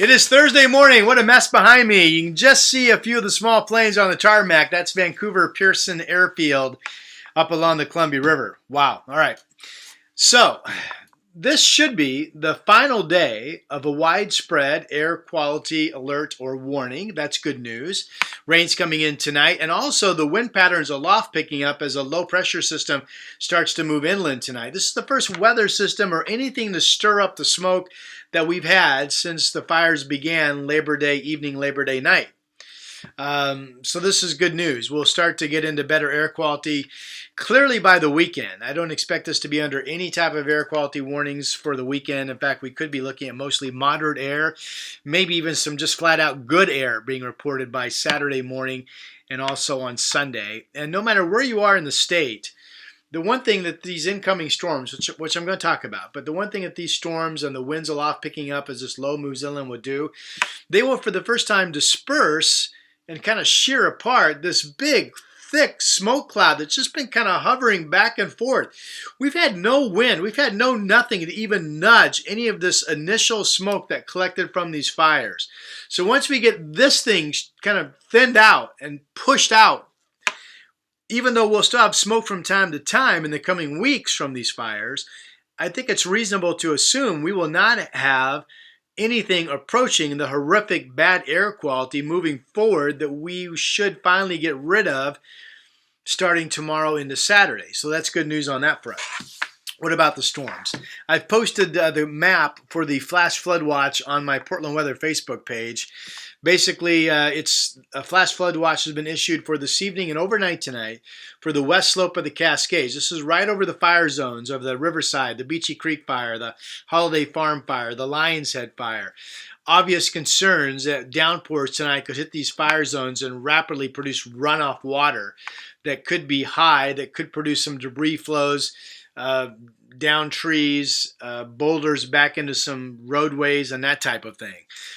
It is Thursday morning. What a mess behind me. You can just see a few of the small planes on the tarmac. That's Vancouver Pearson Airfield up along the Columbia River. Wow. All right. So, this should be the final day of a widespread air quality alert or warning. That's good news. Rain's coming in tonight, and also the wind patterns aloft picking up as a low pressure system starts to move inland tonight. This is the first weather system or anything to stir up the smoke that we've had since the fires began Labor Day evening, Labor Day night. So this is good news. We'll start to get into better air quality clearly by the weekend. I don't expect us to be under any type of air quality warnings for the weekend. In fact, we could be looking at mostly moderate air, maybe even some just flat out good air being reported by Saturday morning and also on Sunday. And no matter where you are in the state, the one thing that these incoming storms, which I'm going to talk about, but the one thing that these storms and the winds aloft picking up as this low moves inland would do, they will for the first time disperse and kind of shear apart this big, thick smoke cloud that's just been kind of hovering back and forth. We've had no wind. We've had nothing to even nudge any of this initial smoke that collected from these fires. So once we get this thing kind of thinned out and pushed out, even though we'll still have smoke from time to time in the coming weeks from these fires, I think it's reasonable to assume we will not have anything approaching the horrific bad air quality moving forward that we should finally get rid of starting tomorrow into Saturday. So that's good news on that front. What about the storms? I've posted the map for the flash flood watch on my Portland Weather Facebook page. Basically, it's a flash flood watch has been issued for this evening and overnight tonight for the west slope of the Cascades. This is right over the fire zones of the Riverside, the Beachy Creek fire, the Holiday Farm fire, the Lions Head fire. Obvious concerns that downpours tonight could hit these fire zones and rapidly produce runoff water that could be high, that could produce some debris flows, down trees, boulders back into some roadways and that type of thing.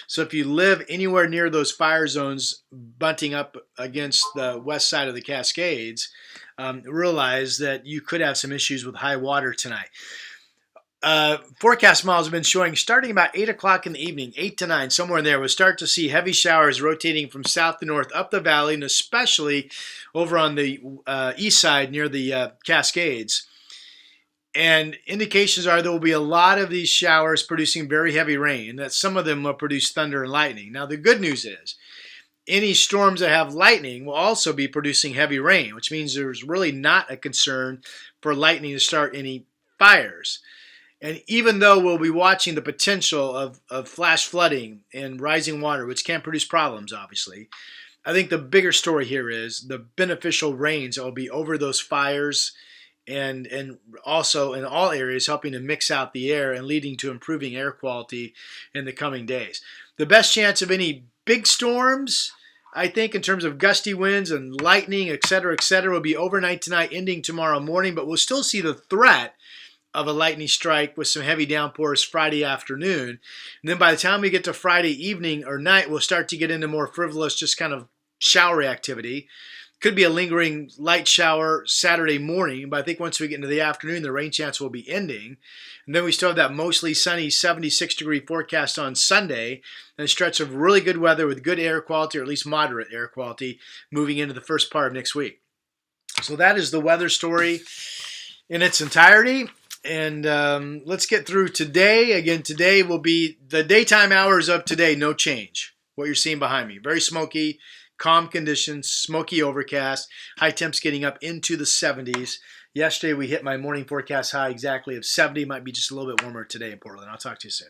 So if you live anywhere near those fire zones bunting up against the west side of the Cascades, realize that you could have some issues with high water tonight. Forecast models have been showing starting about 8 o'clock in the evening, 8 to 9, somewhere in there, we'll start to see heavy showers rotating from south to north up the valley, and especially over on the east side near the Cascades. And indications are there will be a lot of these showers producing very heavy rain, and that some of them will produce thunder and lightning. Now, the good news is any storms that have lightning will also be producing heavy rain, which means there's really not a concern for lightning to start any fires. And even though we'll be watching the potential of flash flooding and rising water, which can produce problems, obviously, I think the bigger story here is the beneficial rains that will be over those fires and also in all areas helping to mix out the air and leading to improving air quality in the coming days. The best chance of any big storms, I think, in terms of gusty winds and lightning, et cetera, will be overnight tonight, ending tomorrow morning, but we'll still see the threat of a lightning strike with some heavy downpours Friday afternoon. And then by the time we get to Friday evening or night, we'll start to get into more frivolous, just kind of showery activity. Could be a lingering light shower Saturday morning, but I think once we get into the afternoon, the rain chance will be ending. And then we still have that mostly sunny 76-degree forecast on Sunday, and a stretch of really good weather with good air quality, or at least moderate air quality, moving into the first part of next week. So that is the weather story in its entirety. And let's get through today. Again, today will be the daytime hours of today, no change. What you're seeing behind me, very smoky, calm conditions, smoky overcast, high temps getting up into the 70s. Yesterday we hit my morning forecast high exactly of 70. Might be just a little bit warmer today in Portland. I'll talk to you soon.